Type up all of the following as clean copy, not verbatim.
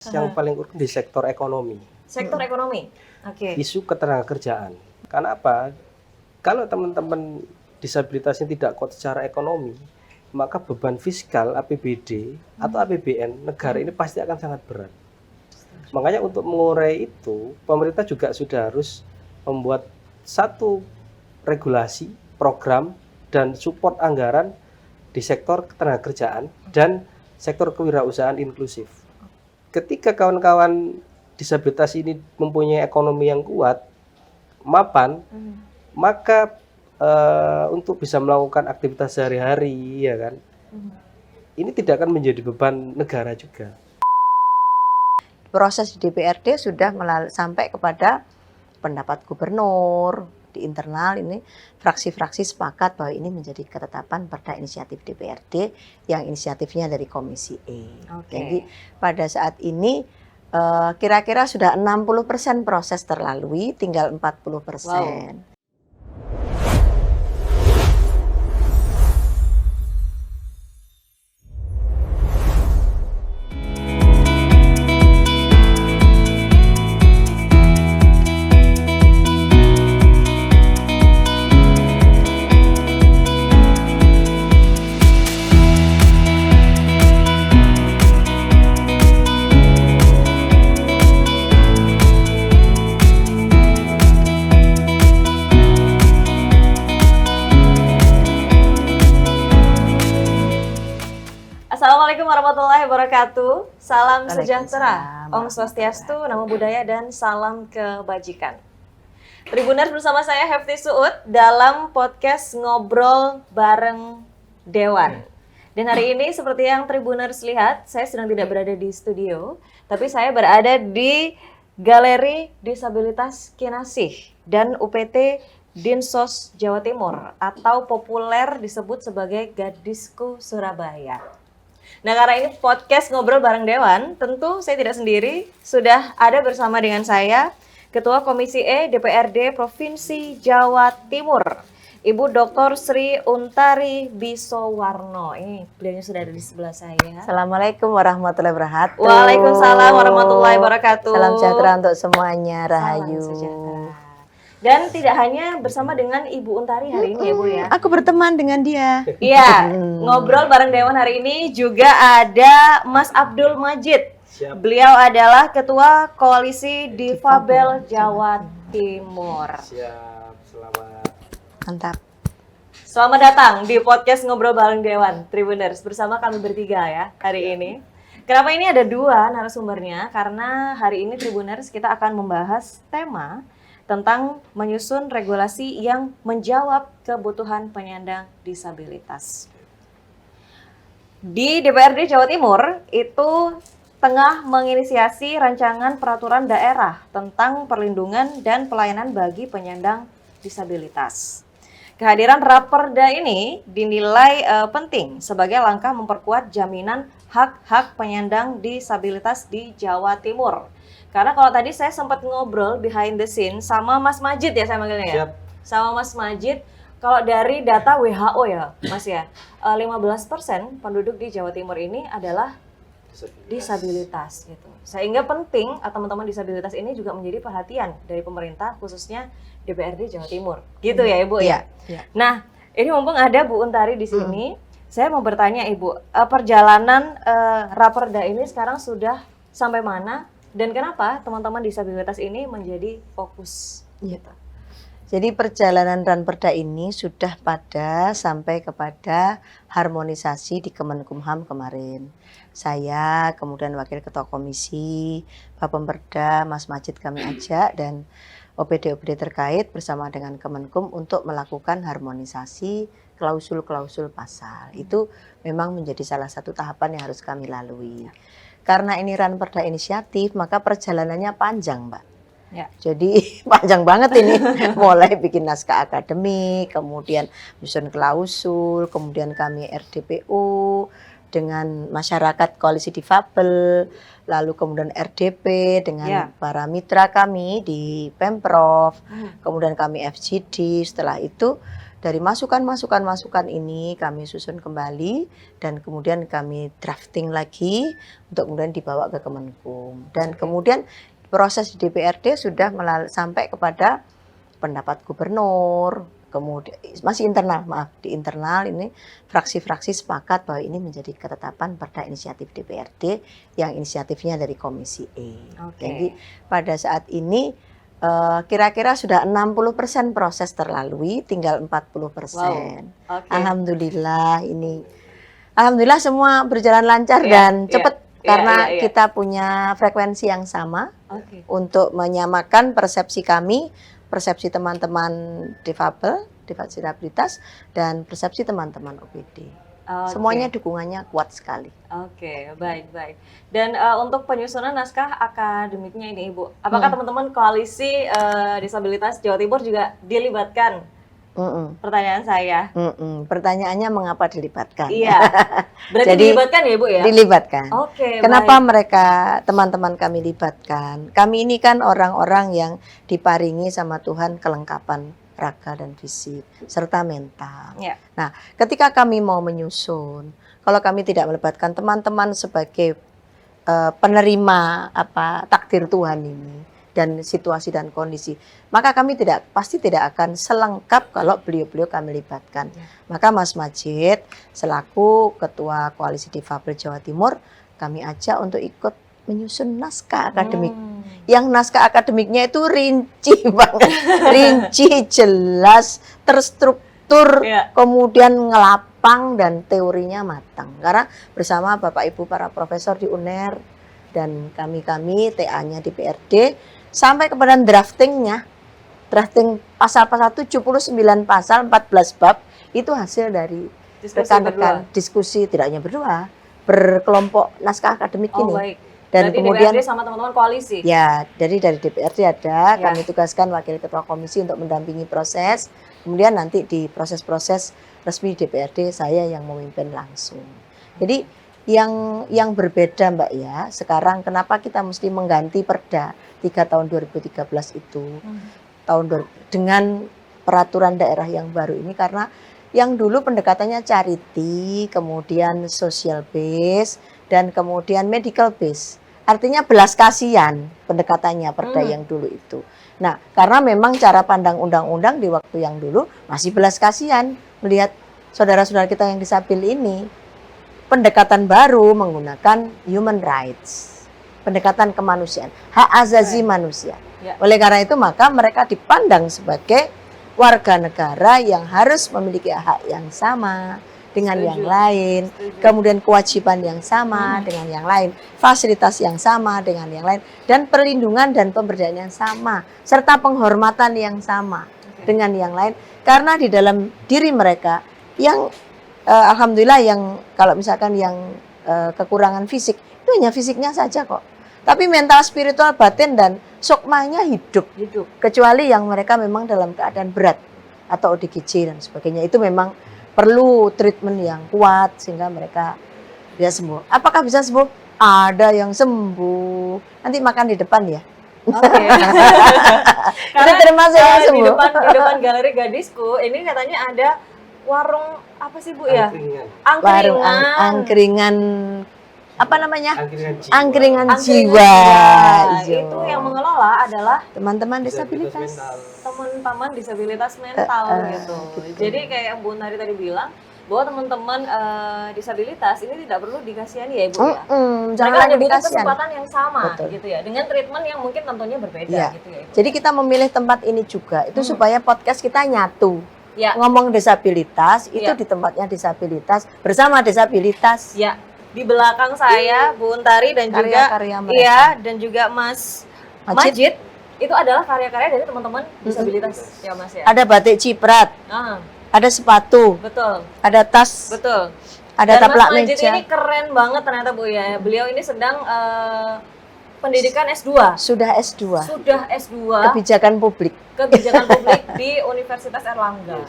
Yang paling urgent di sektor ekonomi. Sektor ekonomi. Oke. Isu ketenagakerjaan. Karena apa? Kalau teman-teman disabilitasnya tidak kuat secara ekonomi, maka beban fiskal APBD atau APBN negara ini pasti akan sangat berat. Makanya untuk mengurai itu, pemerintah juga sudah harus membuat satu regulasi, program, dan support anggaran di sektor ketenagakerjaan dan sektor kewirausahaan inklusif. Ketika kawan-kawan disabilitas ini mempunyai ekonomi yang kuat, mapan, maka untuk bisa melakukan aktivitas sehari-hari, ya kan, ini tidak akan menjadi beban negara juga. Proses di DPRD sudah sampai kepada pendapat gubernur. Di internal ini fraksi-fraksi sepakat bahwa ini menjadi ketetapan perda inisiatif DPRD yang inisiatifnya dari Komisi E. Jadi pada saat ini kira-kira sudah 60% proses terlalui, tinggal 40%. Wow. Assalamualaikum warahmatullahi wabarakatuh. Salam sejahtera, Om Swastiastu, Namo Buddhaya, dan salam kebajikan. Tribuners, bersama saya Hefty Suud dalam podcast Ngobrol Bareng Dewan. Dan hari ini seperti yang Tribuners lihat, saya sedang tidak berada di studio, tapi saya berada di Galeri Disabilitas Kinasih dan UPT Dinsos Jawa Timur, atau populer disebut sebagai Gadisku Surabaya. Nah, karena ini podcast Ngobrol Bareng Dewan, tentu saya tidak sendiri, sudah ada bersama dengan saya Ketua Komisi E DPRD Provinsi Jawa Timur, Ibu Dr. Sri Untari Bisowarno. Ini beliaunya sudah ada di sebelah saya. Assalamualaikum warahmatullahi wabarakatuh. Waalaikumsalam warahmatullahi wabarakatuh. Salam sejahtera untuk semuanya, Rahayu. Salam sejahtera. Dan tidak hanya bersama dengan Ibu Untari hari ini ya Bu ya. Aku berteman dengan dia. Iya, Ngobrol Bareng Dewan hari ini juga ada Mas Abdul Majid. Siap. Beliau adalah Ketua Koalisi Difabel Jawa Timur. Siap, selamat. Mantap. Selamat datang di podcast Ngobrol Bareng Dewan, Tribuners, bersama kami bertiga ya hari ini. Kenapa ini ada dua narasumbernya? Karena hari ini Tribuners kita akan membahas tema tentang menyusun regulasi yang menjawab kebutuhan penyandang disabilitas. Di DPRD Jawa Timur itu tengah menginisiasi rancangan peraturan daerah tentang perlindungan dan pelayanan bagi penyandang disabilitas. Kehadiran Raperda ini dinilai penting sebagai langkah memperkuat jaminan hak-hak penyandang disabilitas di Jawa Timur. Karena kalau tadi saya sempat ngobrol behind the scene sama Mas Majid ya saya manggilnya ya. Siap. Sama Mas Majid, kalau dari data WHO ya Mas ya, 15% penduduk di Jawa Timur ini adalah disabilitas gitu. Sehingga penting teman-teman disabilitas ini juga menjadi perhatian dari pemerintah, khususnya DPRD Jawa Timur. Gitu ya Ibu ya? Iya. Nah, ini mumpung ada Bu Untari di sini, saya mau bertanya Ibu, perjalanan Raperda ini sekarang sudah sampai mana? Dan kenapa teman-teman disabilitas ini menjadi fokus? Gitu. Jadi perjalanan Ranperda ini sudah sampai kepada harmonisasi di Kemenkumham kemarin. Saya, kemudian Wakil Ketua Komisi, Bapemperda, Mas Majid kami ajak, dan OPD-OPD terkait bersama dengan Kemenkum untuk melakukan harmonisasi klausul-klausul pasal. Itu memang menjadi salah satu tahapan yang harus kami lalui. Karena ini Ranperda inisiatif, maka perjalanannya panjang, Mbak. Ya. Jadi panjang banget ini, mulai bikin naskah akademik, kemudian menyusun klausul, kemudian kami RDPO dengan masyarakat koalisi difabel, lalu kemudian RDP dengan para mitra kami di Pemprov, kemudian kami FGD, setelah itu Dari masukan-masukan ini kami susun kembali dan kemudian kami drafting lagi untuk kemudian dibawa ke Kemenkum. Dan kemudian proses di DPRD sudah sampai kepada pendapat gubernur, kemudian masih internal, maaf, di internal ini fraksi-fraksi sepakat bahwa ini menjadi ketetapan perda inisiatif DPRD yang inisiatifnya dari Komisi E. Jadi pada saat ini kira-kira sudah 60% proses terlalui, tinggal 40%. Alhamdulillah alhamdulillah semua berjalan lancar dan cepat karena kita punya frekuensi yang sama untuk menyamakan persepsi kami, persepsi teman-teman difabel, disabilitas, dan persepsi teman-teman OPD. Semuanya dukungannya kuat sekali. Baik. Dan untuk penyusunan naskah akademiknya ini Ibu, apakah teman-teman koalisi disabilitas Jawa Timur juga dilibatkan? Pertanyaan saya. Pertanyaannya mengapa dilibatkan? Iya. Berarti jadi, dilibatkan ya Ibu ya? Dilibatkan. Kenapa mereka, teman-teman kami libatkan? Kami ini kan orang-orang yang diparingi sama Tuhan kelengkapan raga dan fisik serta mental. Nah, ketika kami mau menyusun, kalau kami tidak melibatkan teman-teman sebagai penerima takdir Tuhan ini dan situasi dan kondisi, maka kami pasti tidak akan selengkap kalau beliau-beliau kami libatkan. Maka Mas Majid selaku Ketua Koalisi Difabel Jawa Timur, kami ajak untuk ikut menyusun naskah akademik. Yang naskah akademiknya itu rinci banget, rinci, jelas, terstruktur, kemudian ngelapang dan teorinya matang. Karena bersama Bapak Ibu para profesor di UNER dan kami TA-nya di PRD sampai kepada drafting pasal-pasal 79 pasal 14 bab itu hasil dari rekan-rekan diskusi tidak hanya berdua, berkelompok naskah akademik ini. Baik. Dan berarti kemudian DPRD sama teman-teman koalisi. Ya, dari DPRD ada, kami tugaskan wakil ketua komisi untuk mendampingi proses. Kemudian nanti di proses-proses resmi DPRD saya yang memimpin langsung. Jadi yang berbeda Mbak ya, sekarang kenapa kita mesti mengganti Perda 3 tahun 2013 itu dengan peraturan daerah yang baru ini, karena yang dulu pendekatannya charity, kemudian social base, dan kemudian medical base. Artinya belas kasihan pendekatannya Perda yang dulu itu. Nah, karena memang cara pandang undang-undang di waktu yang dulu masih belas kasihan melihat saudara-saudara kita yang disabil ini. Pendekatan baru menggunakan human rights, pendekatan kemanusiaan, hak asasi manusia. Oleh karena itu maka mereka dipandang sebagai warga negara yang harus memiliki hak yang sama dengan yang lain, kemudian kewajiban yang sama dengan yang lain, fasilitas yang sama dengan yang lain, dan perlindungan dan pemberdayaan yang sama, serta penghormatan yang sama dengan yang lain. Karena di dalam diri mereka yang alhamdulillah yang kalau misalkan yang kekurangan fisik, itu hanya fisiknya saja kok. Tapi mental, spiritual, batin, dan sukmanya hidup. Kecuali yang mereka memang dalam keadaan berat atau ODGJ dan sebagainya, itu memang perlu treatment yang kuat sehingga mereka bisa sembuh. Apakah bisa sembuh? Ada yang sembuh. Nanti makan di depan ya. Karena termasuk yang sembuh. Di depan galeri gadisku ini katanya ada warung apa sih Bu ya? Warung angkringan apa namanya? Angkringan jiwa. Itu yang mengelola adalah teman-teman disabilitas. Teman-teman disabilitas mental gitu. Jadi kayak yang Bu Nari tadi bilang bahwa teman-teman disabilitas ini tidak perlu dikasihani ya Ibu ya. Mereka hanya butuh kesempatan yang sama gitu ya, dengan treatment yang mungkin tentunya berbeda gitu ya Ibu. Jadi kita memilih tempat ini juga itu supaya podcast kita nyatu. Ngomong disabilitas itu di tempatnya disabilitas bersama disabilitas. Di belakang saya Bu Untari dan dan juga Mas Majid itu adalah karya-karya dari teman-teman disabilitas ya Mas ya. Ada batik ciprat, ada sepatu, ada tas, ada taplak meja. Mas Majid ini keren banget ternyata Bu ya. Beliau ini sedang pendidikan S2. Sudah S2. Kebijakan publik di Universitas Erlangga.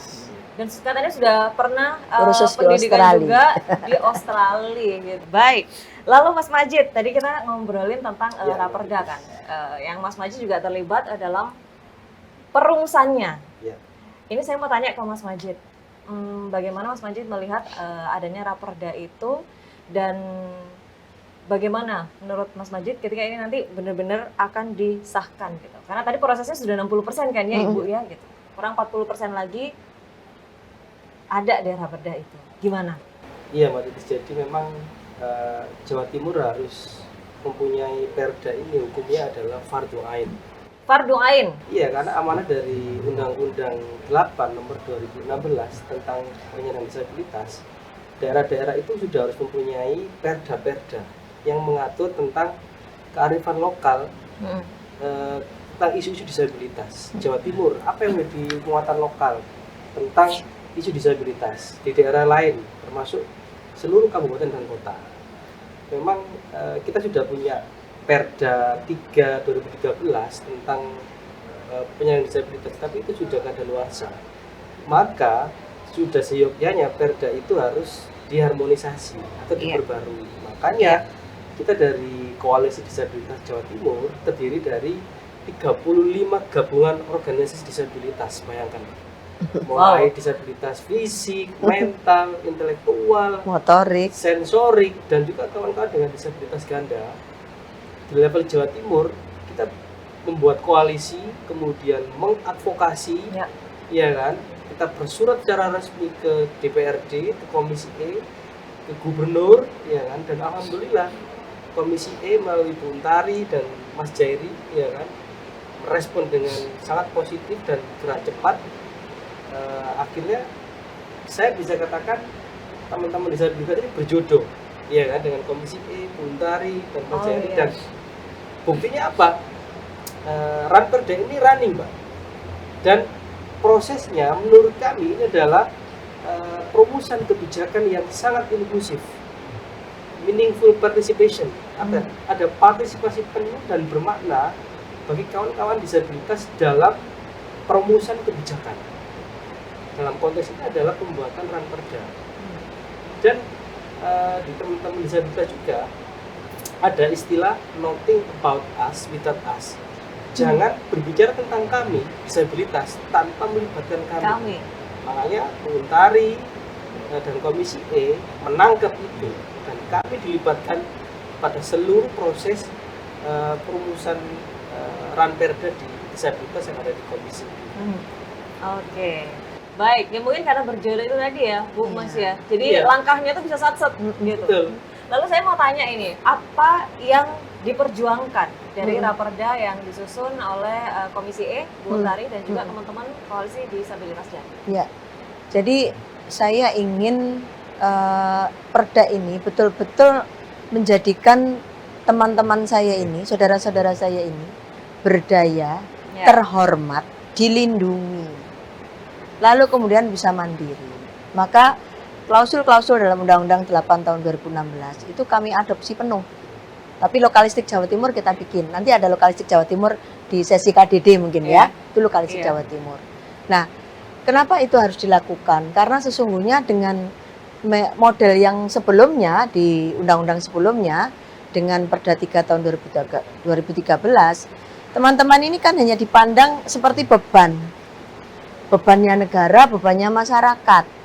Dan katanya sudah pernah kursus pendidikan juga di Australia gitu. Baik. Lalu Mas Majid, tadi kita ngobrolin tentang Raperda kan. Yang Mas Majid juga terlibat dalam perumusannya. Ini saya mau tanya ke Mas Majid. Bagaimana Mas Majid melihat adanya Raperda itu dan bagaimana menurut Mas Majid ketika ini nanti benar-benar akan disahkan gitu? Karena tadi prosesnya sudah 60% kan ya Ibu ya gitu. Kurang 40% lagi ada deh Raperda itu. Gimana? Iya Mbak Titis, jadi memang Jawa Timur harus mempunyai perda ini, hukumnya adalah fardhu ain. Fardhu ain. Iya, karena amanah dari Undang-Undang 8 nomor 2016 tentang penyandang disabilitas, daerah-daerah itu sudah harus mempunyai perda-perda yang mengatur tentang kearifan lokal tentang isu-isu disabilitas. Jawa Timur, apa yang menjadi muatan lokal tentang isu disabilitas di daerah lain, termasuk seluruh kabupaten dan kota. Memang kita sudah punya Perda 3 2013 tentang penyandang disabilitas, tapi itu sudah kadaluarsa. Maka sudah seyogyanya Perda itu harus diharmonisasi atau diperbarui. Makanya kita dari Koalisi Disabilitas Jawa Timur terdiri dari 35 gabungan organisasi disabilitas, bayangkan. Mulai disabilitas fisik, mental, intelektual, motorik, sensorik, dan juga kawan-kawan dengan disabilitas ganda. Di level Jawa Timur, kita membuat koalisi, kemudian mengadvokasi, ya kan? Kita bersurat secara resmi ke DPRD, ke Komisi E, ke Gubernur, ya kan? Dan alhamdulillah Komisi E melalui Bu Untari dan Mas Jairi, ya kan, merespon dengan sangat positif dan gerak cepat. Akhirnya saya bisa katakan teman-teman disabilitas ini berjodoh, ya kan, dengan Komisi E, Bu Untari dan Mas Jairi. Dan buktinya apa? Raperda ini running, Mbak. Dan prosesnya menurut kami ini adalah perumusan kebijakan yang sangat inklusif, meaningful participation. Ada partisipasi penuh dan bermakna bagi kawan-kawan disabilitas dalam perumusan kebijakan. Dalam konteks ini adalah pembuatan Raperda. Dan di teman-teman disabilitas juga ada istilah nothing about us without us. Jangan berbicara tentang kami disabilitas tanpa melibatkan kami. Makanya Bu Untari dan Komisi E menangkap itu, dan kami dilibatkan pada seluruh proses perumusan Raperda di disabilitas yang ada di Komisi E. Oke. Baik, ya mungkin karena berjodoh itu tadi ya, Bu Mas ya. Jadi langkahnya tuh bisa sat-set gitu. Betul. Lalu saya mau tanya ini, apa yang diperjuangkan dari Raperda yang disusun oleh Komisi E, Bu Untari dan juga teman-teman Koalisi Disabilitas Jatim? Ya, jadi saya ingin perda ini betul-betul menjadikan teman-teman saya ini, saudara-saudara saya ini berdaya, terhormat, dilindungi, lalu kemudian bisa mandiri. Maka klausul-klausul dalam Undang-Undang 8 tahun 2016 itu kami adopsi penuh. Tapi lokalistik Jawa Timur kita bikin. Nanti ada lokalistik Jawa Timur di sesi KDD mungkin ya. Itu lokalistik Jawa Timur. Nah, kenapa itu harus dilakukan? Karena sesungguhnya dengan model yang sebelumnya di undang-undang sebelumnya dengan Perda 3 tahun 2013, teman-teman ini kan hanya dipandang seperti beban. Bebannya negara, bebannya masyarakat.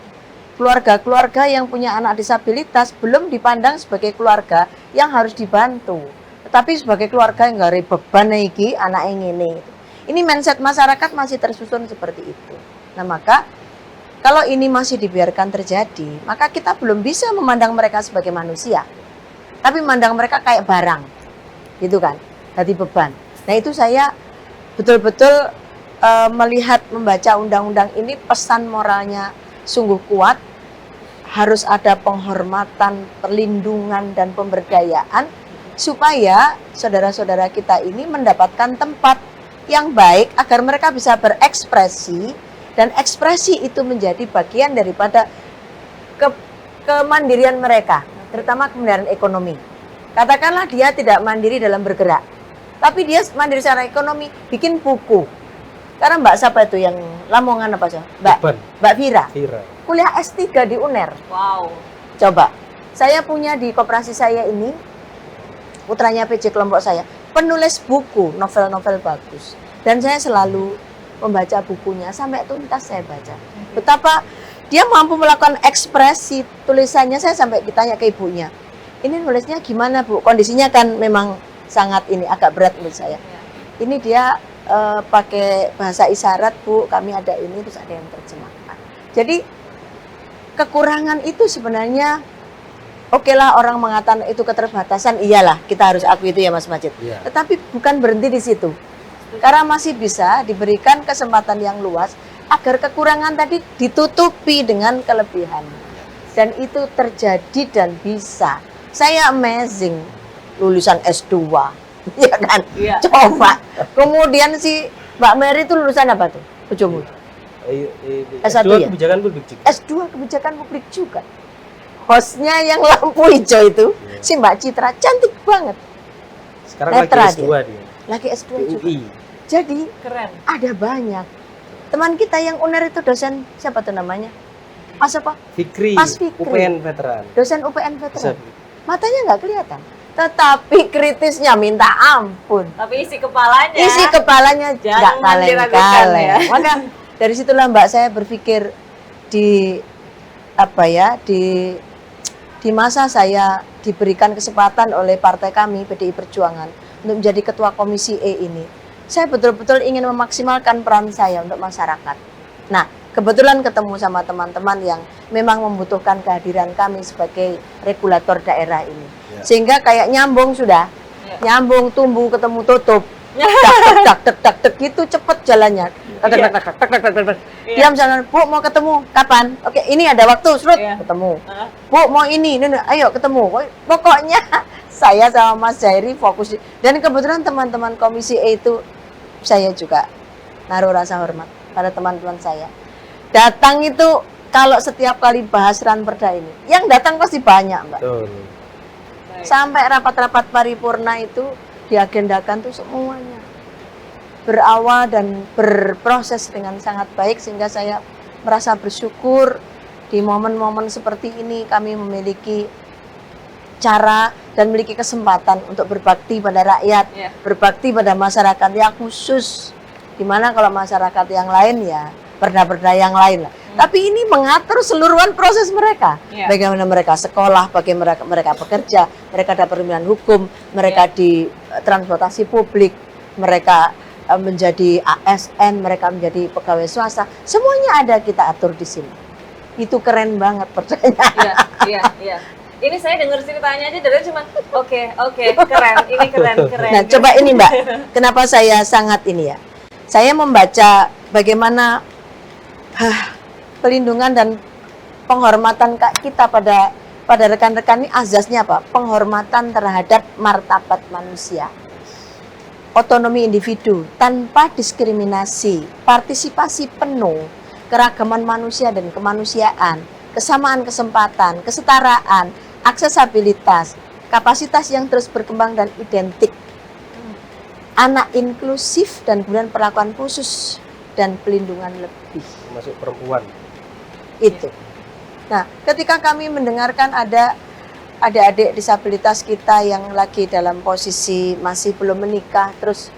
Keluarga-keluarga yang punya anak disabilitas belum dipandang sebagai keluarga yang harus dibantu, tetapi sebagai keluarga yang gak beban iki anak yang ini. Ini mindset masyarakat masih tersusun seperti itu. Nah, maka kalau ini masih dibiarkan terjadi, maka kita belum bisa memandang mereka sebagai manusia, tapi memandang mereka kayak barang, gitu kan? Jadi beban. Nah, itu saya betul-betul melihat membaca undang-undang ini, pesan moralnya sungguh kuat. Harus ada penghormatan, perlindungan, dan pemberdayaan supaya saudara-saudara kita ini mendapatkan tempat yang baik agar mereka bisa berekspresi, dan ekspresi itu menjadi bagian daripada kemandirian mereka, terutama kemandirian ekonomi. Katakanlah dia tidak mandiri dalam bergerak, tapi dia mandiri secara ekonomi, bikin buku. Karena Mbak siapa itu yang Lamongan apa sih? Mbak Vira. Kuliah S3 di UNER. Wow. Coba, saya punya di koperasi saya ini, putranya PJ kelompok saya, penulis buku, novel-novel bagus. Dan saya selalu membaca bukunya sampai tuntas saya baca. Betapa dia mampu melakukan ekspresi tulisannya, saya sampai ditanya ke ibunya, ini nulisnya gimana Bu? Kondisinya kan memang sangat ini agak berat menurut saya. Ini dia pakai bahasa isyarat Bu, kami ada ini terus ada yang terjemahkan. Jadi kekurangan itu sebenarnya oke lah orang mengatakan itu keterbatasan, iyalah kita harus akui itu ya Mas Majid. Iya. Tetapi bukan berhenti di situ. Karena masih bisa diberikan kesempatan yang luas agar kekurangan tadi ditutupi dengan kelebihan. Dan itu terjadi dan bisa. Saya amazing lulusan S2. Ya kan? Iya. Coba. Kemudian si Mbak Mary itu lulusan apa tuh? Bojomu. S1 ya? Kebijakan publik juga. S2 kebijakan publik juga. Hostnya yang lampu hijau itu, si Mbak Citra, cantik banget. Sekarang Netra lagi S2 dia. Lagi S2 juga. UI. Jadi Keren. ada banyak. Teman kita yang UNER itu dosen, siapa tuh namanya? Mas apa? Fikri, Mas Fikri. UPN veteran. Dosen UPN Bisa. veteran. Matanya nggak kelihatan. Tetapi kritisnya minta ampun. Tapi isi kepalanya. Isi kepalanya nggak Jangan diragukan ya. kaleng-kaleng. Maka dari situlah Mbak saya berpikir di di masa saya diberikan kesempatan oleh partai kami PDI Perjuangan untuk menjadi ketua komisi E ini, saya betul-betul ingin memaksimalkan peran saya untuk masyarakat. Nah, kebetulan ketemu sama teman-teman yang memang membutuhkan kehadiran kami sebagai regulator daerah ini. Ya. Sehingga kayak nyambung sudah. Ya. Nyambung, tumbuh, ketemu, tutup. Tak gitu cepet jalannya. Diam jalan, Bu mau ketemu kapan? Oke, ini ada waktu, Srut, Iya. ketemu. Bu mau ini, ayo ketemu. Pokoknya saya sama Mas Jairi fokus dan kebetulan teman-teman komisi E itu saya juga naruh rasa hormat pada teman-teman saya. Datang itu kalau setiap kali bahas Ranperda ini, yang datang pasti banyak, Mbak. Betul. Sampai rapat-rapat paripurna itu diagendakan tuh semuanya. Berawal dan berproses dengan sangat baik sehingga saya merasa bersyukur di momen-momen seperti ini kami memiliki cara dan memiliki kesempatan untuk berbakti pada rakyat, Ya. berbakti pada masyarakat yang khusus. Dimana kalau masyarakat yang lain ya perda-perda yang lain lah. Tapi ini mengatur seluruhan proses mereka. Ya. Bagaimana mereka sekolah, bagaimana mereka bekerja, mereka dapat pemilihan hukum, mereka di transportasi publik, mereka menjadi ASN, mereka menjadi pegawai swasta. Semuanya ada kita atur di sini. Itu keren banget percaya. Iya. Ini saya dengar ceritanya aja dari cuma oke, keren. Ini keren. Nah, coba ini Mbak, kenapa saya sangat ini ya? Saya membaca bagaimana pelindungan dan penghormatan kita pada rekan-rekan ini azasnya apa? Penghormatan terhadap martabat manusia. Otonomi individu tanpa diskriminasi, partisipasi penuh, keragaman manusia dan kemanusiaan, kesamaan kesempatan, kesetaraan, aksesabilitas, kapasitas yang terus berkembang dan identik, anak inklusif dan kemudian perlakuan khusus dan pelindungan lebih. Termasuk perempuan. Itu. Nah, ketika kami mendengarkan ada adik-adik disabilitas kita yang lagi dalam posisi masih belum menikah, terus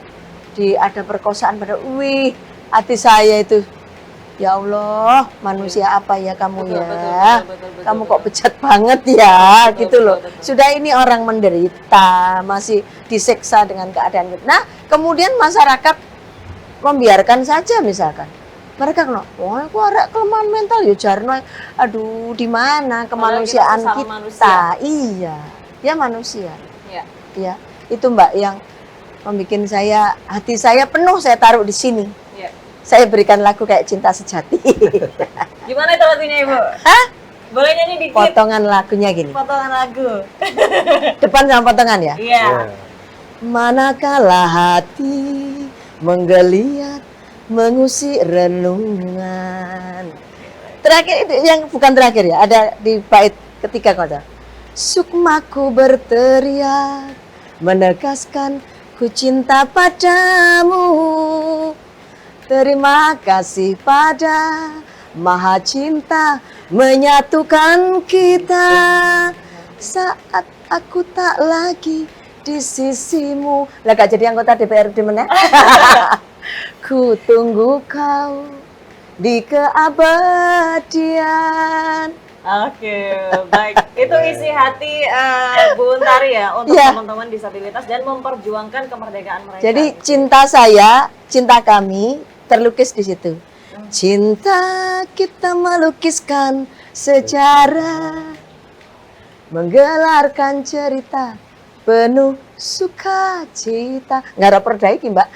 ada perkosaan pada, hati saya itu, ya Allah, manusia apa ya kamu Betul, ya, betul, kamu betul. kok bejat banget ya, Betul, gitu loh. betul. Sudah ini orang menderita, masih disiksa dengan keadaan gitu. Nah, kemudian masyarakat membiarkan saja misalkan. Mereka kena, wah aku ada kelemahan mental ya Jarno. Aduh, di mana kemanusiaan Padahal kita kita? sesama Iya, dia manusia. Iya. Ya, itu Mbak yang membuat saya, hati saya penuh saya taruh di sini. Iya. Saya berikan lagu kayak Cinta Sejati. Gimana itu lagunya Ibu? Hah? Boleh nyanyi dikit? Potongan lagunya gini. Potongan lagu. Depan sama potongan ya. Iya. Manakala hati menggeliat mengusik renungan. Terakhir itu yang bukan terakhir ya, ada di bait ketiga kota. Sukmaku berteriak menegaskan ku cinta padamu. Terima kasih pada Maha Cinta menyatukan kita. Saat aku tak lagi di sisimu. Lah gak jadi anggota DPRD mana? Ku tunggu kau di keabadian. Oke, baik. Itu isi hati Bu Untari ya untuk Iya. teman-teman disabilitas dan memperjuangkan kemerdekaan mereka. Jadi cinta saya, cinta kami terlukis di situ. Cinta kita melukiskan sejarah, menggelarkan cerita penuh sukacita. Nggak ada perda iki, Mbak.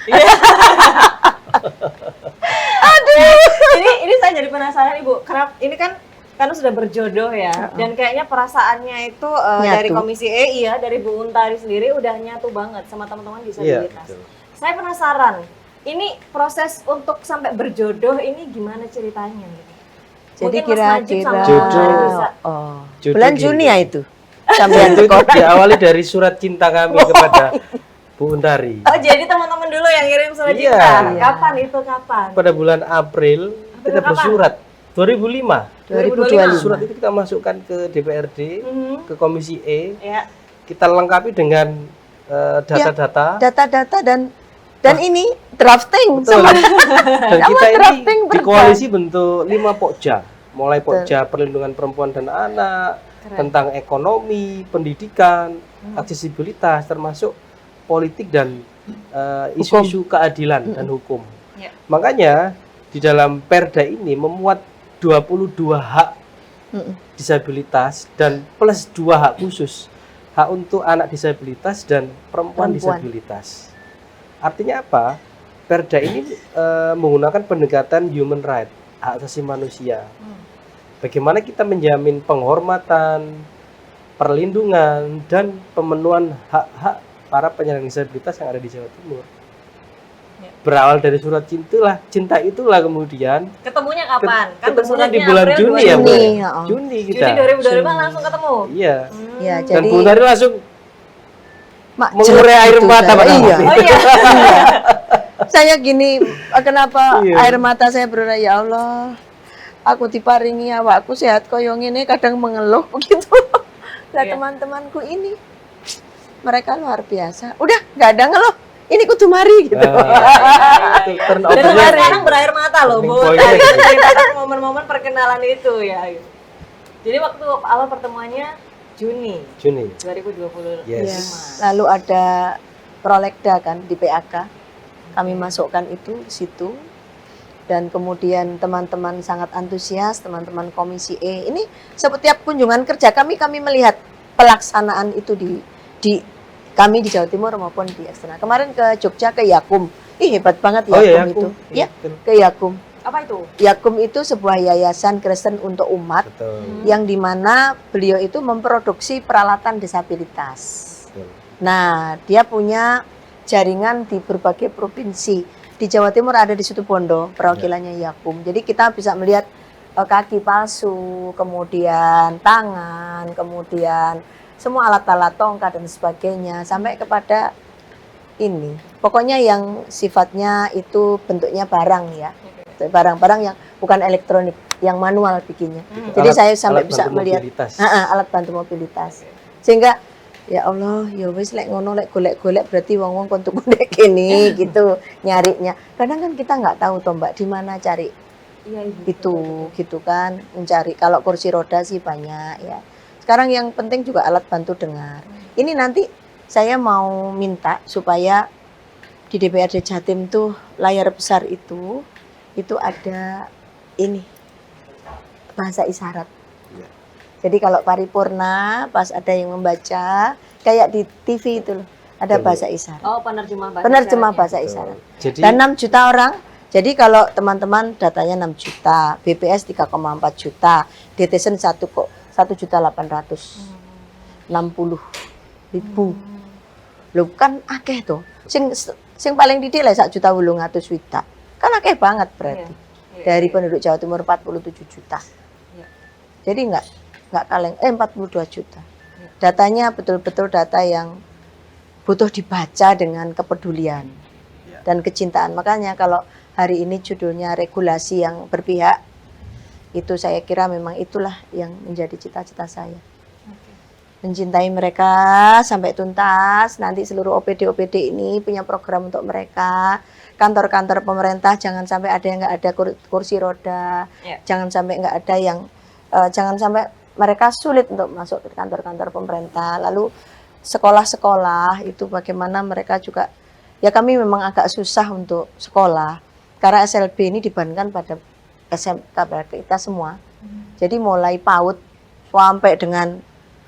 ini saya jadi penasaran Ibu. Karena ini kan sudah berjodoh ya. Dan kayaknya perasaannya itu dari Nyatu. Komisi E iya, dari Bu Untari sendiri udah nyatu banget sama teman-teman Iya, disabilitas. betul. Saya penasaran. Ini proses untuk sampai berjodoh ini gimana ceritanya gitu? Jadi Mungkin Mas Najib sama Bu Jodoh. Untari bisa. Jodoh Bulan gini. Juni ya itu. Sampai Itu diawali dari surat cinta kami kepada Bu Untari. Oh, jadi teman-teman dulu yang ngirim surat Iya. cinta. Iya. Kapan itu? Kapan? Pada bulan April kita kapan? bersurat 2005. 2025. Surat itu kita masukkan ke DPRD, Mhm. ke Komisi E. Ya. Kita lengkapi dengan data-data. Data-data dan ini drafting. Betul. Sama Dan kita ini drafting di perda. koalisi bentuk 5 pokja. Mulai Betul. pokja perlindungan perempuan dan anak, Keren. tentang ekonomi, pendidikan, aksesibilitas, termasuk politik dan isu-isu keadilan dan hukum. Ya. Makanya di dalam perda ini memuat 22 hak disabilitas dan plus 2 hak khusus. Hak untuk anak disabilitas dan perempuan disabilitas. Artinya apa? Perda ini menggunakan pendekatan human right, hak asasi manusia. Bagaimana kita menjamin penghormatan, perlindungan, dan pemenuhan hak-hak para penyandang disabilitas yang ada di Jawa Timur. Ya. Berawal dari surat cinta itulah kemudian Ketemunya kapan? Kan ketemunya di bersuratnya bulan April Juni ya, Bu? Juni, ya. Juni Juni kita. 2025 langsung ketemu. Iya. Ya, Dan jadi Bu Untari langsung Mak, mengurai jelek air gitu mata saya. pada Iya. waktu Oh itu. iya. Saya gini, kenapa Iya. air mata saya berurai, ya Allah. Aku diparingi awakku sehat koyo ngene, kadang mengeluh begitu. Lah Iya. teman-temanku ini mereka luar biasa. Udah nggak ada ngeluh. Ini kudu mari gitu. Itu Dan turnovernya. sampai sekarang berair mata loh, Bu. Turning point-nya gitu. Ceritakan momen-momen perkenalan itu ya. Jadi waktu awal pertemuannya Juni Juni. 2025. Yes. Ya. Lalu ada prolegda kan di PAK. Kami masukkan itu di situ. Dan kemudian teman-teman sangat antusias, teman-teman Komisi E. Ini setiap kunjungan kerja kami melihat pelaksanaan itu di kami di Jawa Timur maupun di eksternal. Kemarin ke Jogja ke Yakum. Ih, hebat banget Yakum Oh iya, itu. aku. Ya, Betul. ke Yakum. Apa itu? Yakum itu sebuah yayasan Kristen untuk umat Betul. yang dimana beliau itu memproduksi peralatan disabilitas. Betul. Nah, dia punya jaringan di berbagai provinsi. Di Jawa Timur ada di Situbondo, perwakilannya Yakum. Jadi kita bisa melihat kaki palsu, kemudian tangan, kemudian semua alat-alat tongkat dan sebagainya, sampai kepada ini. Pokoknya yang sifatnya itu bentuknya barang ya. Barang-barang yang bukan elektronik, yang manual bikinnya. Jadi saya sampai Alat bisa bantu melihat mobilitas. alat bantu mobilitas. Sehingga ya Allah, ya wis lek ngono lek golek-golek berarti wong-wong kon tuku ndek kene gitu nyarinya. Kadang kan kita nggak tahu toh Mbak di mana cari Iya, Ibu. itu gitu kan, mencari. Kalau kursi roda sih banyak ya. Sekarang yang penting juga alat bantu dengar. Ini nanti saya mau minta supaya di DPRD Jatim tuh layar besar itu ada ini bahasa isyarat. Iya. Jadi kalau paripurna pas ada yang membaca kayak di TV itu loh, ada Betul. bahasa isyarat. Oh, penerjemah bahasa Penerjemah isyaratnya. bahasa Betul. isyarat. Jadi Dan 6 juta orang. Jadi kalau teman-teman datanya 6 juta, BPS 3,4 juta, DTSN 1,860.000. Loh kan akeh tuh. Sing paling didik lah 1.800.000. Kan akeh banget berarti. Iya, Dari iya. penduduk Jawa Timur 47 juta. Iya. Jadi enggak kaleng 42 juta. Datanya betul-betul data yang butuh dibaca dengan kepedulian dan kecintaan. Makanya kalau hari ini judulnya regulasi yang berpihak, itu saya kira memang itulah yang menjadi cita-cita saya. mencintai mereka sampai tuntas. Nanti seluruh OPD ini punya program untuk mereka. Kantor-kantor pemerintah jangan sampai ada yang nggak ada kursi roda, jangan sampai nggak ada yang, jangan sampai mereka sulit untuk masuk ke kantor-kantor pemerintah. Lalu sekolah-sekolah itu bagaimana mereka juga, ya kami memang agak susah untuk sekolah karena SLB ini dibebankan pada SMK kita semua. Jadi mulai PAUD sampai dengan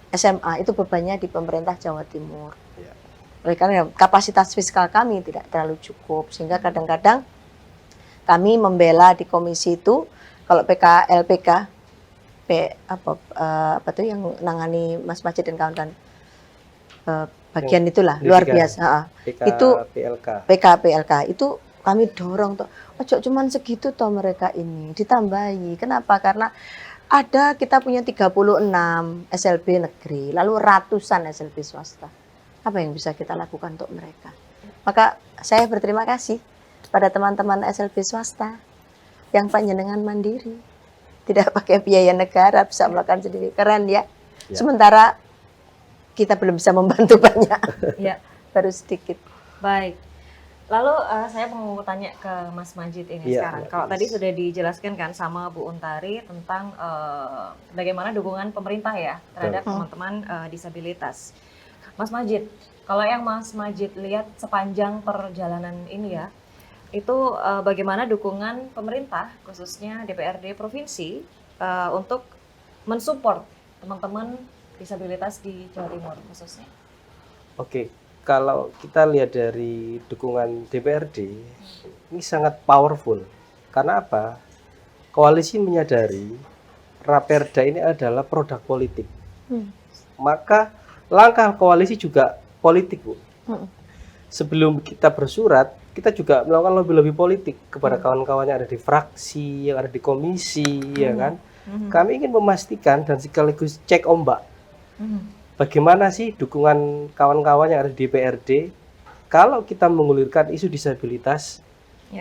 SMA itu bebannya di pemerintah Jawa Timur. Oleh karena kapasitas fiskal kami tidak terlalu cukup, sehingga kadang-kadang kami membela di komisi itu kalau LPK apa tuh yang nangani Mas Majid dan kawan-kawan bagian itulah luar biasa. Itu PLK itu kami dorong tuh, ojo cuman segitu toh mereka ini ditambahi. Kenapa? Karena kita punya 36 SLB negeri, lalu ratusan SLB swasta. Apa yang bisa kita lakukan untuk mereka? Maka saya berterima kasih pada teman-teman SLB swasta yang panjenengan mandiri, tidak pakai biaya negara, bisa melakukan sendiri. Keren ya. Sementara kita belum bisa membantu banyak, baru sedikit. Baik. Lalu saya mau tanya ke Mas Majid ini sekarang. Kalau tadi sudah dijelaskan kan sama Bu Untari tentang bagaimana dukungan pemerintah ya terhadap teman-teman disabilitas. Mas Majid, kalau yang Mas Majid lihat sepanjang perjalanan ini ya, itu bagaimana dukungan pemerintah khususnya DPRD provinsi untuk mensupport teman-teman disabilitas di Jawa Timur khususnya? Oke. Kalau kita lihat dari dukungan DPRD, ini sangat powerful. Karena apa? Koalisi menyadari Raperda ini adalah produk politik. Maka langkah koalisi juga politik, Bu. Sebelum kita bersurat, kita juga melakukan lobby-lobby politik kepada kawan-kawan yang ada di fraksi, yang ada di komisi, ya kan? Kami ingin memastikan dan sekaligus cek ombak. Bagaimana sih dukungan kawan-kawan yang ada di DPRD kalau kita mengulirkan isu disabilitas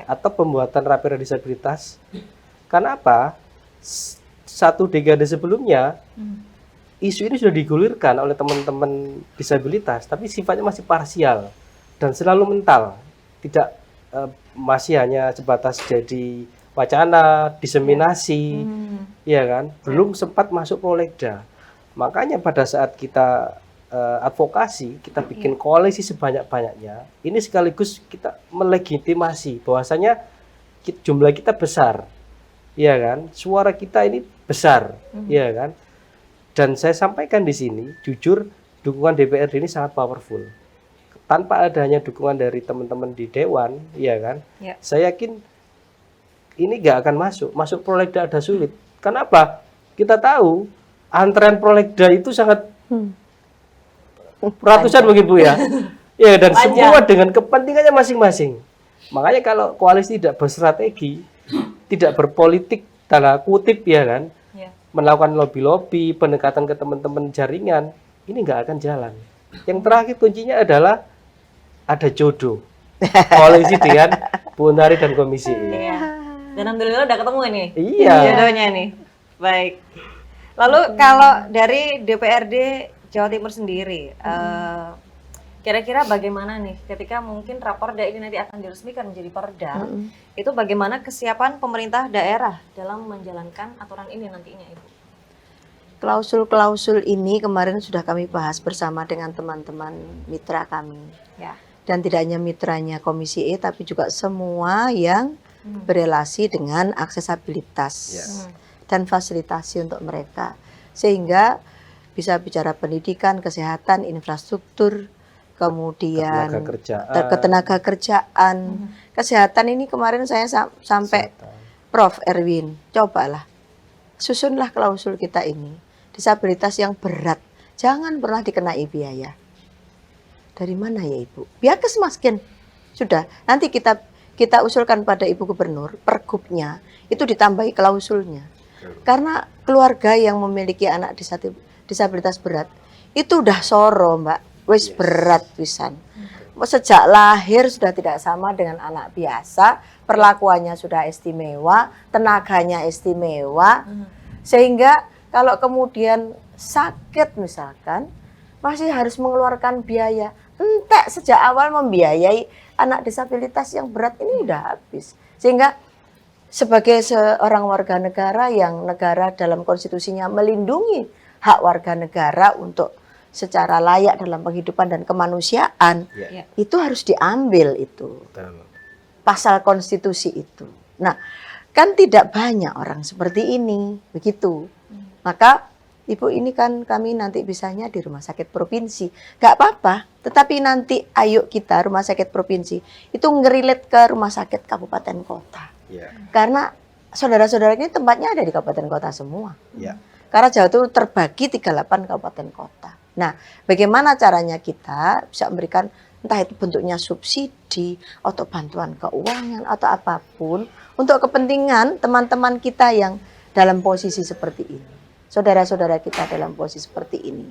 atau pembuatan Raperda disabilitas? Karena apa? Satu dekade sebelumnya isu ini sudah digulirkan oleh teman-teman disabilitas, tapi sifatnya masih parsial dan selalu mental, tidak masih hanya sebatas jadi wacana, diseminasi, ya kan? Belum sempat masuk prolegda. Makanya pada saat kita advokasi, kita bikin koalisi sebanyak-banyaknya, ini sekaligus kita melegitimasi bahwasanya jumlah kita besar, ya kan? Suara kita ini besar, ya kan? Dan saya sampaikan di sini, jujur dukungan DPRD ini sangat powerful. Tanpa adanya dukungan dari teman-teman di Dewan, ya kan? Saya yakin ini nggak akan masuk prolegda ada sulit. Kenapa? Kita tahu antrean prolegda itu sangat ratusan begitu Bu ya. Ya, dan semua dengan kepentingannya masing-masing. Makanya kalau koalisi tidak berstrategi, tidak berpolitik tanda kutip ya kan, melakukan lobby-lobby, pendekatan ke teman-teman jaringan, ini nggak akan jalan. Yang terakhir kuncinya adalah ada jodoh koalisi dengan Bu Untari dan komisi. Dan alhamdulillah udah ketemu ini. Jodohnya nih. Baik. Lalu kalau dari DPRD Jawa Timur sendiri, kira-kira bagaimana nih ketika mungkin Raperda ini nanti akan diresmikan menjadi perda, itu bagaimana kesiapan pemerintah daerah dalam menjalankan aturan ini nantinya, Ibu? Klausul-klausul ini kemarin sudah kami bahas bersama dengan teman-teman mitra kami. Dan tidak hanya mitranya Komisi E, tapi juga semua yang berelasi dengan aksesibilitas. Dan fasilitasi untuk mereka, sehingga bisa bicara pendidikan, kesehatan, infrastruktur, kemudian ketenaga kerjaan, kesehatan ini kemarin saya sampai Prof. Erwin, cobalah susunlah klausul kita ini, disabilitas yang berat jangan pernah dikenai biaya. Dari mana ya Ibu? Biar kesemaskin sudah, nanti kita usulkan pada Ibu Gubernur, pergubnya itu ditambahi klausulnya. Karena keluarga yang memiliki anak disabilitas berat itu udah soro Mbak, wis berat pisan. Sejak lahir sudah tidak sama dengan anak biasa, perlakuannya sudah istimewa, tenaganya istimewa, sehingga kalau kemudian sakit misalkan, masih harus mengeluarkan biaya. Entek sejak awal membiayai anak disabilitas yang berat ini udah habis. Sehingga sebagai seorang warga negara yang negara dalam konstitusinya melindungi hak warga negara untuk secara layak dalam penghidupan dan kemanusiaan, Ya. itu harus diambil itu. Betul. Pasal konstitusi itu. Nah, kan tidak banyak orang seperti ini, begitu. Maka Ibu ini kan kami nanti bisanya di rumah sakit provinsi. Gak apa-apa, tetapi nanti ayo kita rumah sakit provinsi itu ngerilet ke rumah sakit kabupaten kota. Ya. Karena saudara-saudara ini tempatnya ada di kabupaten kota semua. Ya. Karena Jawa Timur terbagi 38 kabupaten kota. Nah, bagaimana caranya kita bisa memberikan entah itu bentuknya subsidi atau bantuan keuangan atau apapun untuk kepentingan teman-teman kita yang dalam posisi seperti ini. Saudara-saudara kita dalam posisi seperti ini.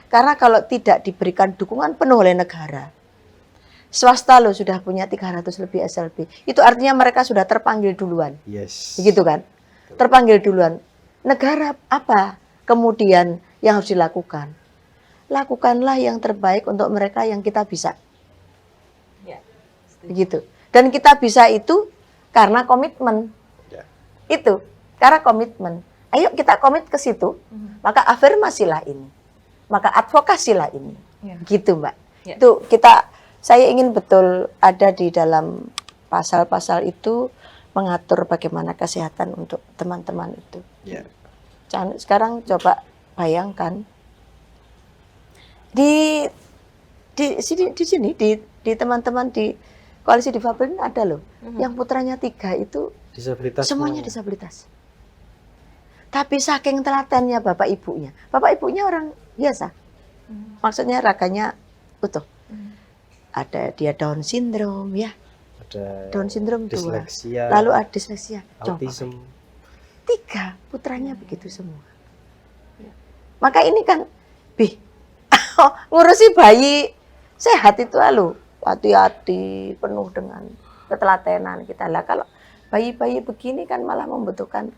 Karena kalau tidak diberikan dukungan penuh oleh negara, swasta loh sudah punya 300 lebih SLB. Itu artinya mereka sudah terpanggil duluan. Yes. Begitu kan? Terpanggil duluan. Negara apa kemudian yang harus dilakukan? Lakukanlah yang terbaik untuk mereka yang kita bisa. Ya, Begitu. Dan kita bisa itu karena komitmen. Ya. Itu, karena komitmen. Ayo kita komit ke situ, maka afirmasilah ini. Maka advokasilah ini. Ya. Gitu, Mbak. Ya. Itu saya ingin betul ada di dalam pasal-pasal itu mengatur bagaimana kesehatan untuk teman-teman itu. Ya. Sekarang coba bayangkan di sini di teman-teman di koalisi difabel ini ada loh yang putranya 3 itu Disabilitas semuanya disabilitas. Tapi saking telatennya bapak ibunya orang biasa. Maksudnya raganya utuh. Ada dia Down syndrome ya. Ada Down syndrome 2. disleksia, Lalu ada disleksia. Coba. autism. 3 putranya begitu semua. Maka ini kan ngurusi bayi sehat itu lalu hati-hati penuh dengan ketelatenan kita lah. Kalau bayi-bayi begini kan malah membutuhkan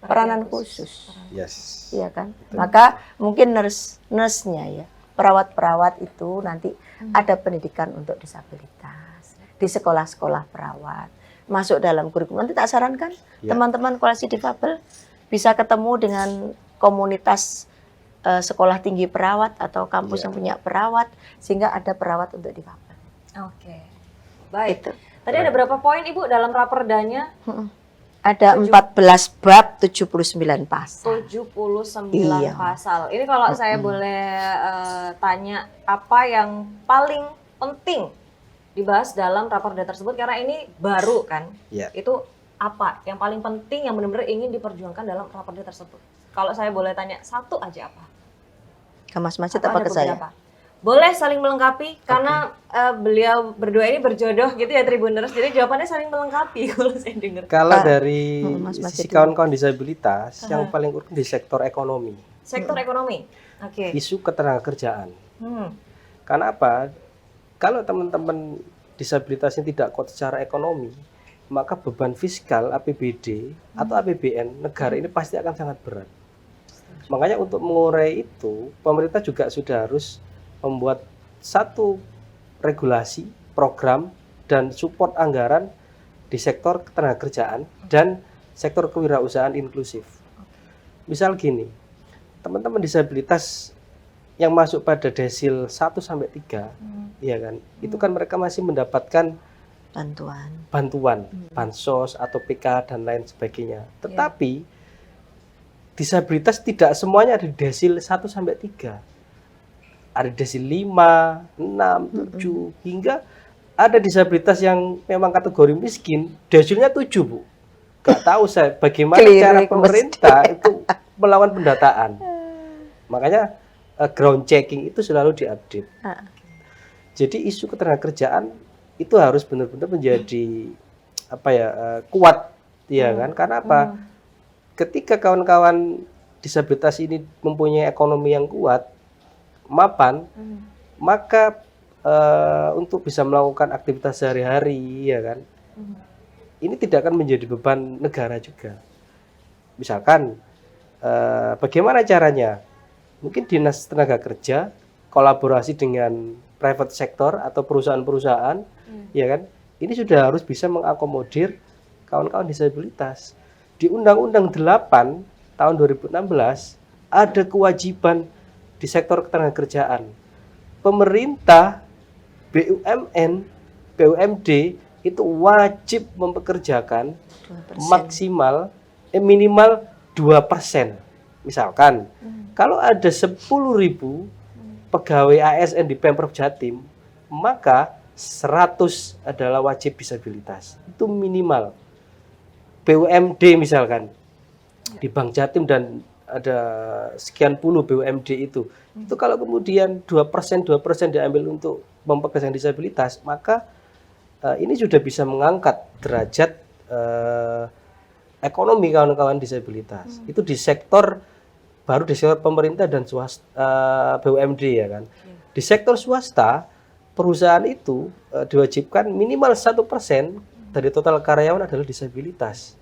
peranan khusus. Yes. Iya kan? Maka mungkin nurse-nya ya, perawat-perawat itu nanti ada pendidikan untuk disabilitas di sekolah-sekolah perawat. Masuk dalam kurikulum. Nanti tak sarankan teman-teman koalisi difabel bisa ketemu dengan komunitas sekolah tinggi perawat atau kampus yang punya perawat sehingga ada perawat untuk difabel. Oke. Baik. Itu. Tadi ada berapa poin Ibu dalam rapordanya? Ada 14 bab 79 pasal. 79 Iya. pasal. Ini kalau saya boleh tanya apa yang paling penting dibahas dalam raporda tersebut karena ini baru kan? Ya. Itu apa yang paling penting yang benar-benar ingin diperjuangkan dalam raporda tersebut? Kalau saya boleh tanya satu aja apa? Ke Mas Majid Atau apa ada ke saya? beberapa? Boleh saling melengkapi karena beliau berdua ini berjodoh gitu ya Tribuners. Jadi jawabannya saling melengkapi kalau saya dengar. Kalau Pak, dari Mas Majid sisi dulu. kawan-kawan disabilitas, yang paling urgent di sektor ekonomi, Sektor ekonomi. Oke. isu ketenagakerjaan. Hmm. Karena apa? Kalau teman-teman disabilitasnya tidak kuat secara ekonomi, maka beban fiskal APBD atau APBN negara ini pasti akan sangat berat. Makanya untuk mengurai itu, pemerintah juga sudah harus membuat satu regulasi, program, dan support anggaran di sektor ketenagakerjaan dan sektor kewirausahaan inklusif. Misal gini, teman-teman disabilitas yang masuk pada desil 1 sampai 3, ya kan? Itu kan mereka masih mendapatkan bantuan, bansos atau PK dan lain sebagainya. Tetapi disabilitas tidak semuanya ada di desil 1 sampai 3. Ada desil 5, 6, 7 hingga ada disabilitas yang memang kategori miskin, desilnya 7, Bu. Gak tahu saya bagaimana cara pemerintah itu melakukan pendataan. Makanya ground checking itu selalu diupdate. Jadi isu ketenagakerjaan itu harus benar-benar menjadi kuat, ya kan? Karena apa? Ketika kawan-kawan disabilitas ini mempunyai ekonomi yang kuat, mapan, maka untuk bisa melakukan aktivitas sehari-hari, ya kan? Ini tidak akan menjadi beban negara juga. Misalkan, bagaimana caranya? Mungkin dinas tenaga kerja kolaborasi dengan private sector atau perusahaan-perusahaan, ya kan? Ini sudah harus bisa mengakomodir kawan-kawan disabilitas. Di Undang-Undang 8 tahun 2016 ada kewajiban di sektor ketenagakerjaan. Pemerintah, BUMN, BUMD itu wajib mempekerjakan 2%. maksimal minimal 2%. Misalkan kalau ada 10.000 pegawai ASN di Pemprov Jatim, maka 100 adalah wajib disabilitas. Itu minimal. BUMD misalkan di Bank Jatim dan ada sekian puluh BUMD itu kalau kemudian 2% diambil untuk mempekerjakan disabilitas, maka ini sudah bisa mengangkat derajat ekonomi kawan-kawan disabilitas. Itu di sektor baru di sektor pemerintah dan swasta, BUMD ya kan. Di sektor swasta perusahaan itu diwajibkan minimal 1% dari total karyawan adalah disabilitas.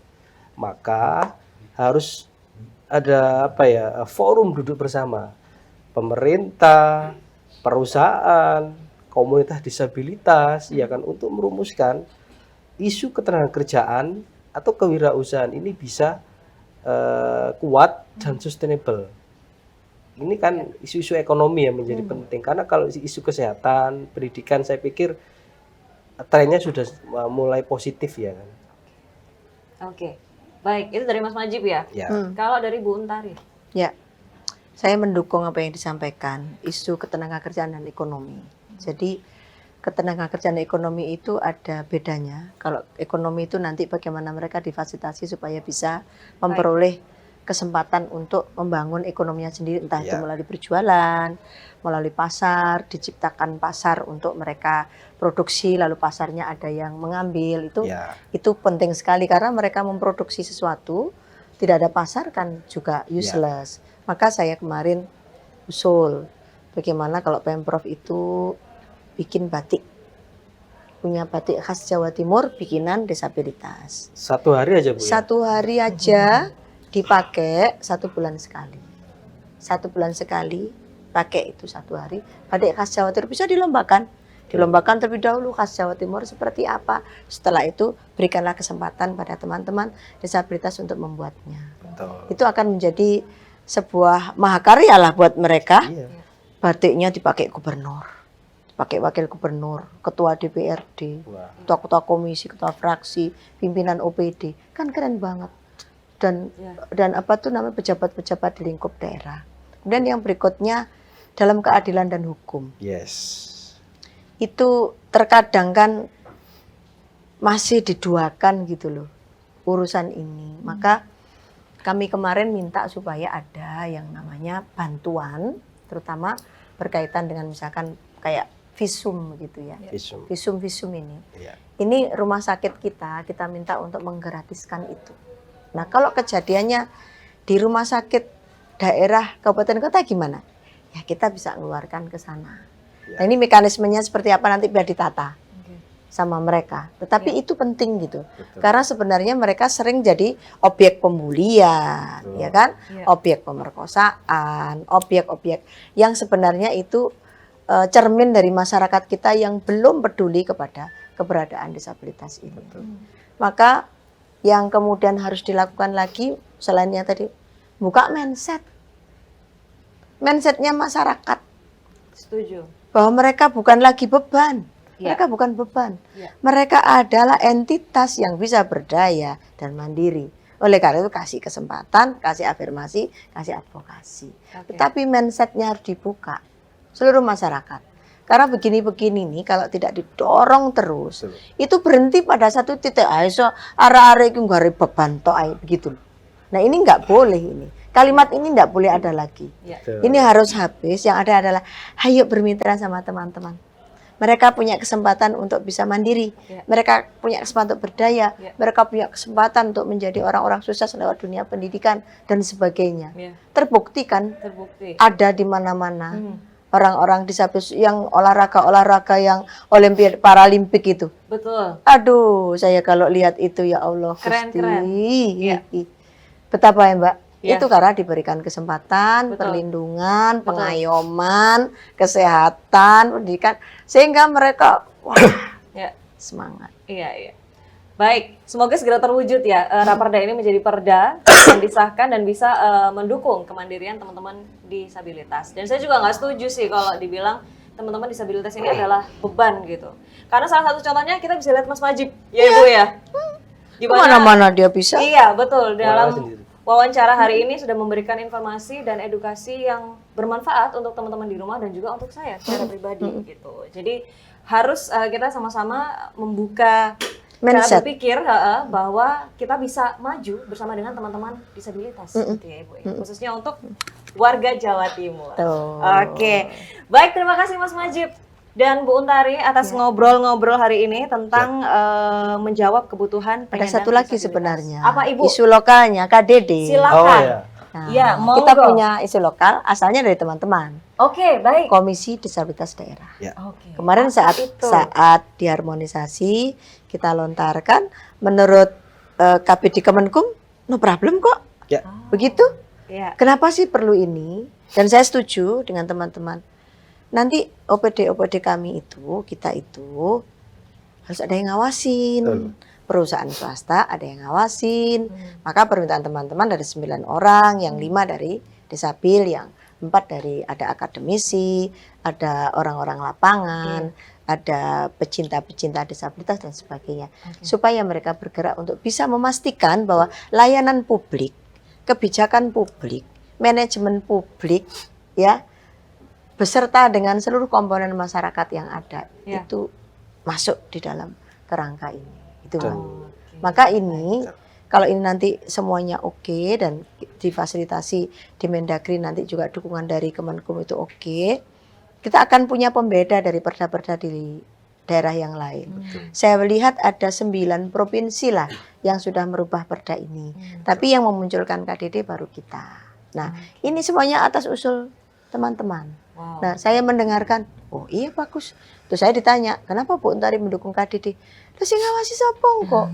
Maka harus ada forum duduk bersama pemerintah, perusahaan, komunitas disabilitas ya kan, untuk merumuskan isu ketenagakerjaan atau kewirausahaan ini bisa kuat dan sustainable. Ini kan isu-isu ekonomi yang menjadi penting, karena kalau isu kesehatan, pendidikan saya pikir trennya sudah mulai positif ya kan. Oke. Baik, itu dari Mas Majib ya. Kalau dari Bu Untari? Ya, saya mendukung apa yang disampaikan, isu ketenagakerjaan dan ekonomi. Jadi ketenagakerjaan dan ekonomi itu ada bedanya. Kalau ekonomi itu nanti bagaimana mereka difasilitasi supaya bisa memperoleh kesempatan untuk membangun ekonominya sendiri, entah itu melalui berjualan, melalui pasar, diciptakan pasar untuk mereka produksi, lalu pasarnya ada yang mengambil, itu penting sekali karena mereka memproduksi sesuatu, tidak ada pasar kan juga useless. Maka saya kemarin usul bagaimana kalau Pemprov itu bikin batik, punya batik khas Jawa Timur bikinan disabilitas. Satu hari aja Bu? Satu hari aja dipakai 1 bulan sekali. 1 bulan sekali pakai itu 1 hari. Batik khas Jawa Timur bisa dilombakan. Dilombakan terlebih dahulu khas Jawa Timur seperti apa. Setelah itu berikanlah kesempatan pada teman-teman disabilitas untuk membuatnya. Betul. Itu akan menjadi sebuah mahakarya lah buat mereka. Batiknya dipakai gubernur, dipakai wakil gubernur, ketua DPRD, ketua komisi, ketua fraksi, pimpinan OPD. Kan keren banget. Dan apa tuh namanya pejabat-pejabat di lingkup daerah. Kemudian yang berikutnya dalam keadilan dan hukum. Itu terkadang kan masih diduakan gitu loh urusan ini. Maka kami kemarin minta supaya ada yang namanya bantuan, terutama berkaitan dengan misalkan kayak visum gitu ya. Visum ini. Ini rumah sakit kita minta untuk menggratiskan itu. Nah, kalau kejadiannya di rumah sakit daerah kabupaten kota gimana? Ya kita bisa mengeluarkan ke sana. Nah, ini mekanismenya seperti apa nanti biar ditata sama mereka. Tetapi itu penting gitu. Karena sebenarnya mereka sering jadi objek pembulian, ya kan? Objek pemerkosaan, objek-objek yang sebenarnya itu cermin dari masyarakat kita yang belum peduli kepada keberadaan disabilitas ini. Maka yang kemudian harus dilakukan lagi selain yang tadi, buka mindsetnya masyarakat. Setuju. Bahwa mereka bukan lagi beban, mereka bukan beban, mereka adalah entitas yang bisa berdaya dan mandiri. Oleh karena itu kasih kesempatan, kasih afirmasi, kasih advokasi. Tetapi mindsetnya harus dibuka seluruh masyarakat. Karena begini-begini nih kalau tidak didorong terus, itu berhenti pada satu titik. Ayo arah-arah itu nggak beban tok begitu. Nah ini nggak boleh ini. Kalimat ini nggak boleh ada lagi. Ini harus habis. Yang ada adalah, ayo bermitra sama teman-teman. Mereka punya kesempatan untuk bisa mandiri. Mereka punya kesempatan untuk berdaya. Mereka punya kesempatan untuk menjadi orang-orang sukses lewat dunia pendidikan dan sebagainya. Terbukti kan? Ada di mana-mana. Orang-orang disabilitas yang olahraga yang Olimpiade Paralimpik itu. Betul. Aduh, saya kalau lihat itu ya Allah, keren. Betapa ya Mbak? Ya. Itu karena diberikan kesempatan, Betul. perlindungan, Betul. pengayoman, kesehatan, pendidikan, sehingga mereka wah Ya. semangat. Iya. Baik, semoga segera terwujud ya. Raperda ini menjadi perda yang disahkan dan bisa mendukung kemandirian teman-teman disabilitas. Dan saya juga nggak setuju sih kalau dibilang teman-teman disabilitas ini adalah beban gitu. Karena salah satu contohnya kita bisa lihat Mas Majib, ya Ibu ya. Kemana-mana dia bisa. Iya, betul. Dalam sendiri. wawancara hari ini sudah memberikan informasi dan edukasi yang bermanfaat untuk teman-teman di rumah dan juga untuk saya secara pribadi gitu. Jadi harus kita sama-sama membuka cara Mindset. berpikir bahwa kita bisa maju bersama dengan teman-teman disabilitas gitu ya Ibu. Khususnya untuk warga Jawa Timur. Tuh. Oke. Baik, terima kasih Mas Majib dan Bu Untari atas ngobrol-ngobrol hari ini tentang menjawab kebutuhan Ada penyandang satu lagi disabilitas. sebenarnya. Apa Ibu? Isu lokalnya KDD. Silakan. Oh ya. Nah, Ya, monggo. kita punya isu lokal asalnya dari teman-teman Oke, baik. Komisi Disabilitas Daerah. Ya. Oke. Kemarin Apa saat itu? diharmonisasi kita lontarkan menurut KPD Kemenkum no problem kok. Ya. Begitu? Ya. Kenapa sih perlu ini? Dan saya setuju dengan teman-teman. Nanti OPD kami itu, kita itu harus ada yang ngawasin. Betul. Perusahaan swasta ada yang ngawasin. Maka permintaan teman-teman dari 9 orang, yang 5 dari disabil, yang 4 dari ada akademisi, ada orang-orang lapangan, ada pecinta-pecinta disabilitas dan sebagainya. Supaya mereka bergerak untuk bisa memastikan bahwa layanan publik, kebijakan publik, manajemen publik ya beserta dengan seluruh komponen masyarakat yang ada Ya. itu masuk di dalam kerangka ini. Itu Dan- Mbak. Maka ini kalau ini nanti semuanya oke dan difasilitasi di Mendagri, nanti juga dukungan dari Kemenkum itu oke, kita akan punya pembeda dari perda-perda di daerah yang lain. Saya melihat ada 9 provinsi lah yang sudah merubah perda ini. Tapi yang memunculkan KDD baru kita. Nah, ini semuanya atas usul teman-teman. Wow. Nah, saya mendengarkan, oh iya bagus. Terus saya ditanya, kenapa Bu Untari mendukung KDD? Terus yang ngawasi sopong kok.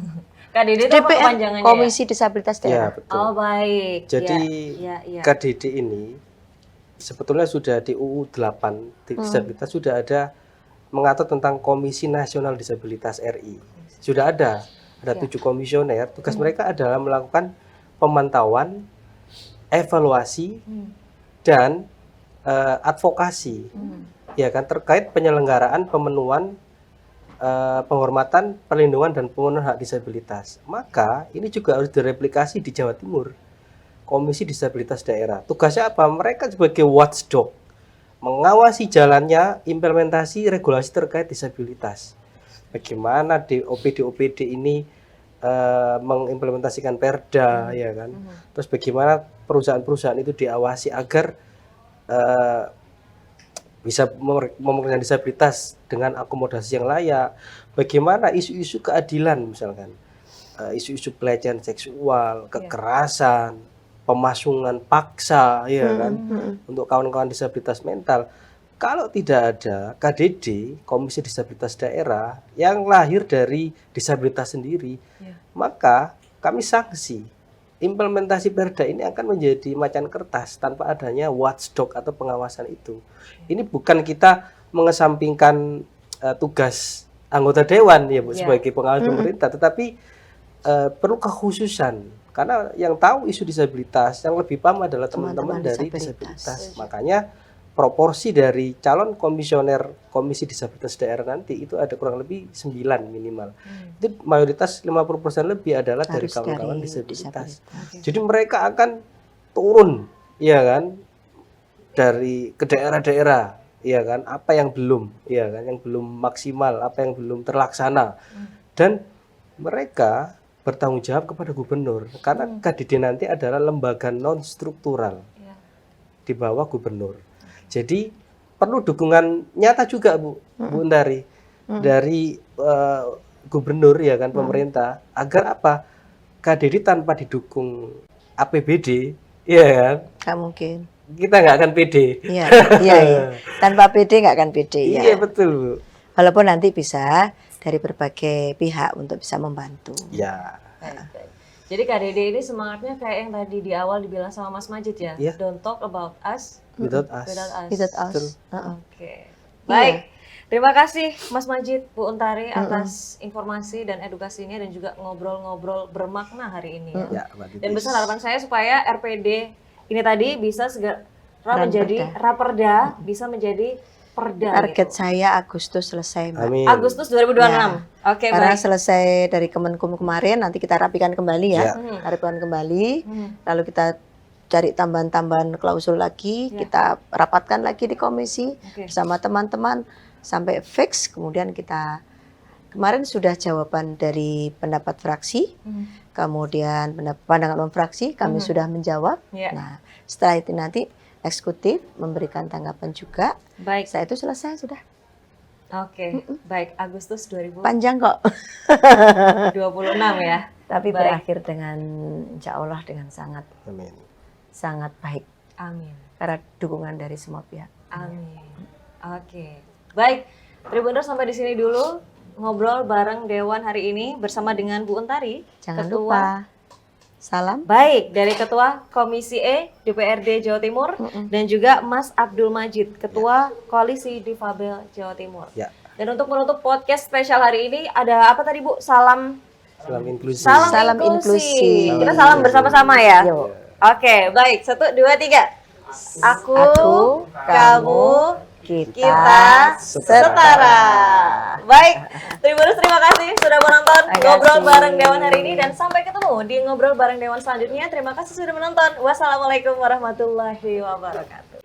KDD itu apa DPR, kepanjangannya Komisi Disabilitas Ya, Daerah. betul. Oh, baik. Jadi ya. KDD ini sebetulnya sudah di UU 8 disabilitas sudah ada mengatur tentang Komisi Nasional Disabilitas RI. Sudah ada 7 komisioner. Tugas mereka adalah melakukan pemantauan, evaluasi dan advokasi, ya kan, terkait penyelenggaraan pemenuhan penghormatan, perlindungan dan pemenuhan hak disabilitas. Maka ini juga harus direplikasi di Jawa Timur. Komisi Disabilitas Daerah. Tugasnya apa? Mereka sebagai watchdog, mengawasi jalannya implementasi regulasi terkait disabilitas. Bagaimana di OPD ini mengimplementasikan perda, ya kan? Terus bagaimana perusahaan-perusahaan itu diawasi agar bisa memperkenalkan disabilitas dengan akomodasi yang layak. Bagaimana isu-isu keadilan misalkan, isu-isu pelecehan seksual, kekerasan, pemasungan paksa, ya kan, untuk kawan-kawan disabilitas mental. Kalau tidak ada KDD, Komisi Disabilitas Daerah, yang lahir dari disabilitas sendiri, maka kami sanksi. Implementasi perda ini akan menjadi macan kertas tanpa adanya watchdog atau pengawasan itu. Ini bukan kita mengesampingkan tugas anggota dewan ya Bu, sebagai pengawas pemerintah, tetapi perlu kekhususan. Karena yang tahu isu disabilitas, yang lebih paham adalah teman-teman dari disabilitas. Makanya proporsi dari calon komisioner Komisi Disabilitas Daerah nanti itu ada kurang lebih 9 minimal. Itu mayoritas 50% lebih adalah dari kawan-kawan disabilitas. Jadi mereka akan turun, ya kan, dari ke daerah-daerah, ya kan, apa yang belum, ya kan, yang belum maksimal, apa yang belum terlaksana. Dan mereka bertanggung jawab kepada gubernur, karena KDD nanti adalah lembaga non struktural di bawah gubernur. Jadi perlu dukungan nyata juga Bu Untari dari gubernur, ya kan, pemerintah, agar apa, KDD tanpa didukung APBD, ya kan, Nggak mungkin. kita nggak akan pede. Iya. Tanpa PD nggak akan PD ya. Iya betul Bu. Walaupun nanti bisa dari berbagai pihak untuk bisa membantu. Ya. Baik. Jadi Kak Dede ini semangatnya kayak yang tadi di awal dibilang sama Mas Majid ya. Iya. Don't talk about us Without us. without us. Without us. Betul. Oke. Baik. Terima kasih Mas Majid, Bu Untari atas informasi dan edukasinya dan juga ngobrol-ngobrol bermakna hari ini ya. Ya, Mbak Titis. Dan besar harapan saya supaya RPD ini tadi bisa segera menjadi Raperda. raperda, bisa menjadi perda. Target gitu. saya Agustus selesai, Mbak. Amin. Agustus 2026. Oke, Karena baik. selesai dari Kemenkum kemarin, nanti kita rapikan kembali ya. Ya. Kita rapikan kembali, Hmm. lalu kita cari tambahan-tambahan klausul lagi, Ya. kita rapatkan lagi di komisi Oke. bersama teman-teman sampai fix. Kemudian kita kemarin sudah jawaban dari pendapat fraksi, Hmm. kemudian pandangan umum fraksi kami sudah menjawab. Ya. Nah, setelah itu nanti eksekutif memberikan tanggapan juga. Baik. Saya itu selesai sudah. Oke. Baik, Agustus 2026 Panjang kok. ya. Tapi Baik. berakhir dengan insya Allah dengan sangat Amin. baik Amin. karena dukungan dari semua pihak. Amin. Oke. Baik, Tribuners sampai di sini dulu ngobrol bareng Dewan hari ini bersama dengan Bu Untari, Jangan Ketua. lupa salam. Baik, dari Ketua Komisi E DPRD Jawa Timur dan juga Mas Abdul Majid, Ketua Koalisi Difabel Jawa Timur. Ya. Dan untuk menutup podcast spesial hari ini ada apa tadi Bu? Salam Salam inklusi. Salam inklusi. inklusi. Kita salam bersama-sama ya. Yuk. Oke, baik. 1, 2, 3. Aku, kamu, kita setara. Baik, Tribuners terima kasih sudah menonton Terima Ngobrol kasih. Bareng Dewan hari ini dan sampai ketemu di Ngobrol Bareng Dewan selanjutnya. Terima kasih sudah menonton. Wassalamualaikum warahmatullahi wabarakatuh.